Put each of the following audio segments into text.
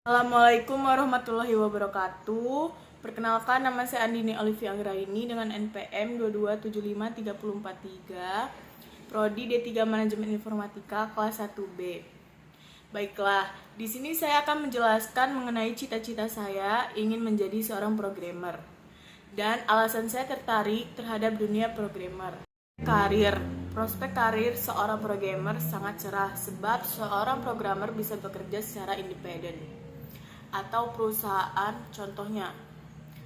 Assalamualaikum warahmatullahi wabarakatuh. Perkenalkan, nama saya Andini Olivia Anggraini dengan NPM 2275343, Prodi D3 Manajemen Informatika kelas 1B. Baiklah, di sini saya akan menjelaskan mengenai cita-cita saya ingin menjadi seorang programmer dan alasan saya tertarik terhadap dunia programmer. Prospek karir seorang programmer sangat cerah sebab seorang programmer bisa bekerja secara independen atau perusahaan. Contohnya,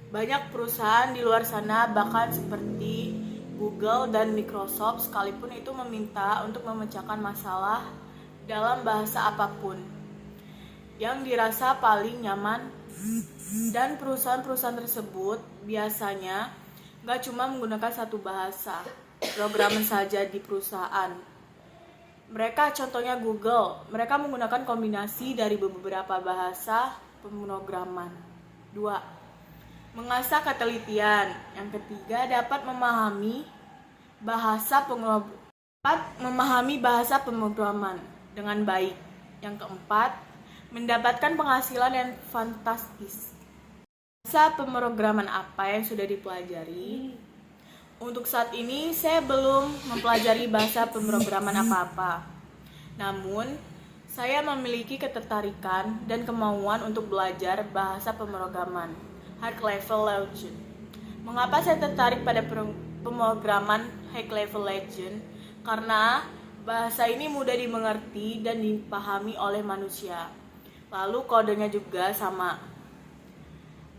banyak perusahaan di luar sana bahkan seperti Google dan Microsoft sekalipun itu meminta untuk memecahkan masalah dalam bahasa apapun yang dirasa paling nyaman, dan perusahaan-perusahaan tersebut biasanya gak cuma menggunakan satu bahasa programmer saja di perusahaan. Mereka contohnya Google, mereka menggunakan kombinasi dari beberapa bahasa pemrograman. 2. Mengasah ketelitian. Yang ketiga, dapat memahami bahasa pemrograman dengan baik. Yang keempat, mendapatkan penghasilan yang fantastis. Bahasa pemrograman apa yang sudah dipelajari? Untuk saat ini saya belum mempelajari bahasa pemrograman apa-apa. Namun, saya memiliki ketertarikan dan kemauan untuk belajar bahasa pemrograman high level legend. Mengapa saya tertarik pada pemrograman high level legend? Karena bahasa ini mudah dimengerti dan dipahami oleh manusia. Lalu kodenya juga sama,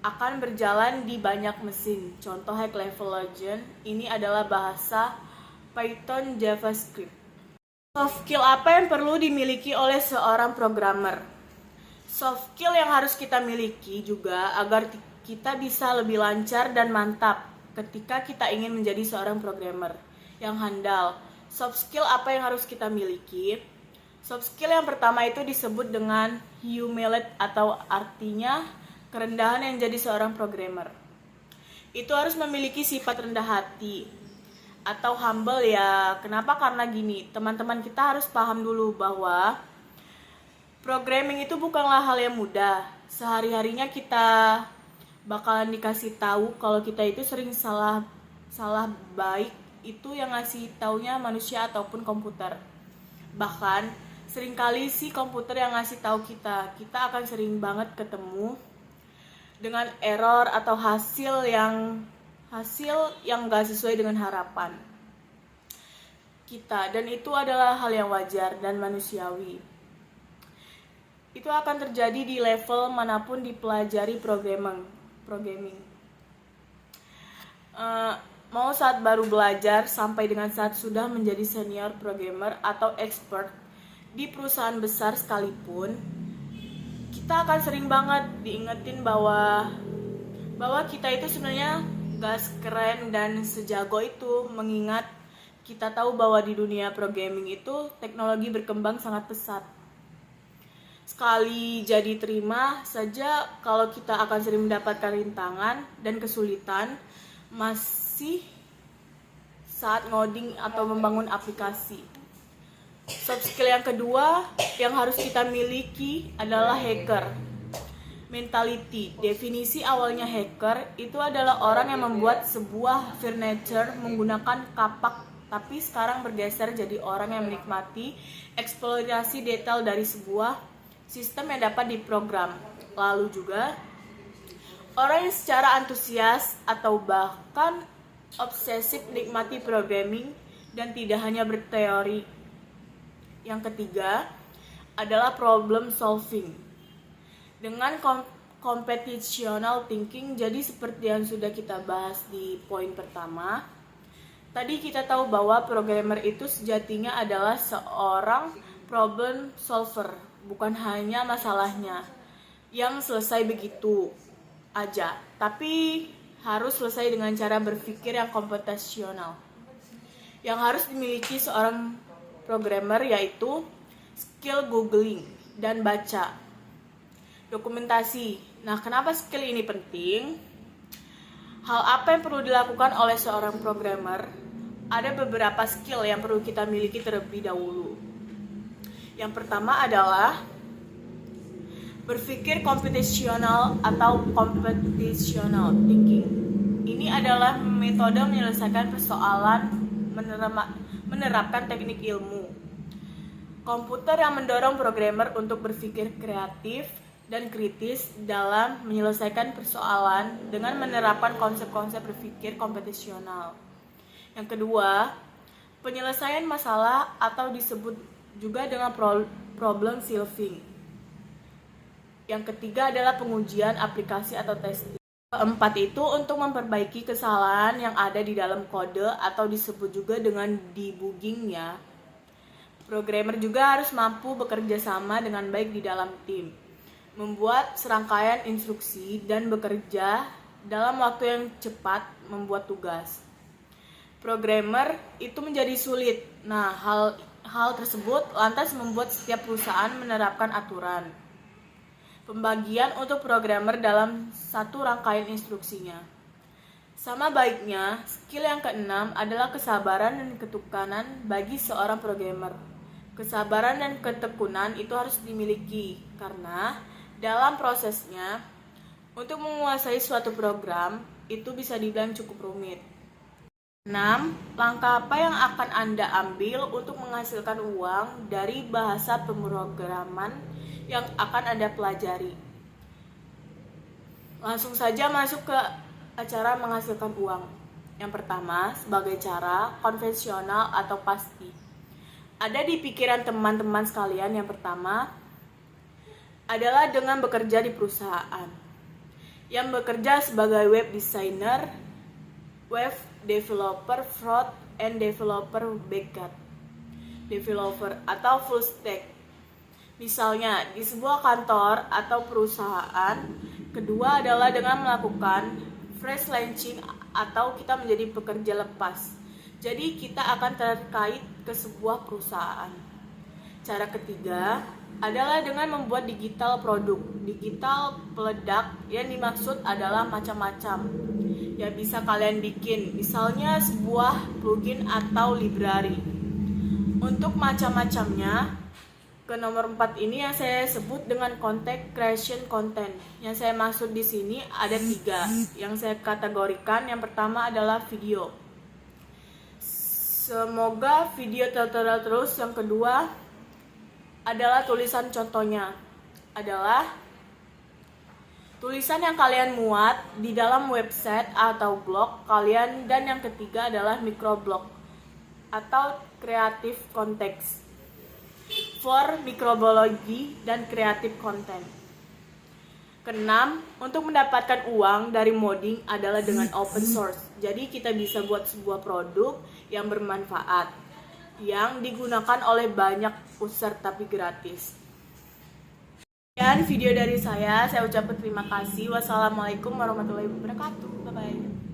akan berjalan di banyak mesin. Contoh high level legend ini adalah bahasa Python, JavaScript. Soft skill apa yang perlu dimiliki oleh seorang programmer? Soft skill yang harus kita miliki juga agar kita bisa lebih lancar dan mantap ketika kita ingin menjadi seorang programmer yang handal. Soft skill apa yang harus kita miliki? Soft skill yang pertama itu disebut dengan humility, atau artinya kerendahan yang jadi seorang programmer. Itu harus memiliki sifat rendah hati atau humble ya. Kenapa? Karena gini, teman-teman kita harus paham dulu bahwa programming itu bukanlah hal yang mudah. Sehari-harinya kita bakalan dikasih tahu kalau kita itu sering salah baik, itu yang ngasih taunya manusia ataupun komputer. Bahkan seringkali sih komputer yang ngasih tahu kita akan sering banget ketemu dengan error atau hasil yang gak sesuai dengan harapan kita, dan itu adalah hal yang wajar dan manusiawi. Itu akan terjadi di level manapun dipelajari programming. Mau saat baru belajar sampai dengan saat sudah menjadi senior programmer atau expert di perusahaan besar sekalipun, kita akan sering banget diingetin bahwa kita itu sebenarnya gak keren dan sejago itu, mengingat kita tahu bahwa di dunia programming itu teknologi berkembang sangat pesat. Sekali jadi terima saja kalau kita akan sering mendapatkan rintangan dan kesulitan masih saat ngoding atau membangun aplikasi. Soft skill yang kedua yang harus kita miliki adalah hacker mentality. Definisi awalnya hacker itu adalah orang yang membuat sebuah furniture menggunakan kapak, tapi sekarang bergeser jadi orang yang menikmati eksplorasi detail dari sebuah sistem yang dapat diprogram. Lalu juga orang yang secara antusias atau bahkan obsesif menikmati programming dan tidak hanya berteori. Yang ketiga adalah problem solving dengan computational thinking. Jadi seperti yang sudah kita bahas di poin pertama, tadi kita tahu bahwa programmer itu sejatinya adalah seorang problem solver, bukan hanya masalahnya yang selesai begitu aja, tapi harus selesai dengan cara berpikir yang komputasional. Yang harus dimiliki seorang programmer yaitu skill googling dan baca dokumentasi. Nah, kenapa skill ini penting? Hal apa yang perlu dilakukan oleh seorang programmer? Ada beberapa skill yang perlu kita miliki terlebih dahulu. Yang pertama adalah Berpikir komputasional atau computational thinking. Ini adalah metode menyelesaikan persoalan menerapkan teknik ilmu komputer yang mendorong programmer untuk berpikir kreatif dan kritis dalam menyelesaikan persoalan dengan menerapkan konsep-konsep berpikir komputasional. Yang kedua, penyelesaian masalah atau disebut juga dengan problem solving. Yang ketiga adalah pengujian aplikasi atau testing. Keempat itu untuk memperbaiki kesalahan yang ada di dalam kode atau disebut juga dengan debugging ya. Programmer juga harus mampu bekerja sama dengan baik di dalam tim, membuat serangkaian instruksi dan bekerja dalam waktu yang cepat membuat tugas. Programmer itu menjadi sulit. Nah, hal tersebut lantas membuat setiap perusahaan menerapkan aturan pembagian untuk programmer dalam satu rangkaian instruksinya. Sama baiknya, skill yang keenam adalah kesabaran dan ketekunan bagi seorang programmer. Kesabaran dan ketekunan itu harus dimiliki karena dalam prosesnya untuk menguasai suatu program itu bisa dibilang cukup rumit. 6. Langkah apa yang akan Anda ambil untuk menghasilkan uang dari bahasa pemrograman yang akan Anda pelajari? Langsung saja masuk ke cara menghasilkan uang. Yang pertama, sebagai cara konvensional atau pasti. Ada di pikiran teman-teman sekalian yang pertama adalah dengan bekerja di perusahaan. Yang bekerja sebagai web designer, web developer, front end developer, backend developer atau full stack. Misalnya di sebuah kantor atau perusahaan. Kedua adalah dengan melakukan freelancing atau kita menjadi pekerja lepas. Jadi kita akan terkait ke sebuah perusahaan. Cara ketiga adalah dengan membuat digital produk. Digital peledak yang dimaksud adalah macam-macam. Ya bisa kalian bikin, misalnya sebuah plugin atau library. Untuk macam-macamnya, ke nomor 4 ini yang saya sebut dengan content creation content. Yang saya maksud di sini ada 3 yang saya kategorikan. Yang pertama adalah video. Semoga video tutorial terus. Yang kedua adalah tulisan, contohnya adalah tulisan yang kalian muat di dalam website atau blog kalian. Dan yang ketiga adalah microblog atau creative context for microbiology dan creative content. Keenam, untuk mendapatkan uang dari modding adalah dengan open source. Jadi kita bisa buat sebuah produk yang bermanfaat, yang digunakan oleh banyak user tapi gratis. Dan video dari saya ucapkan terima kasih. Wassalamualaikum warahmatullahi wabarakatuh. Bye-bye.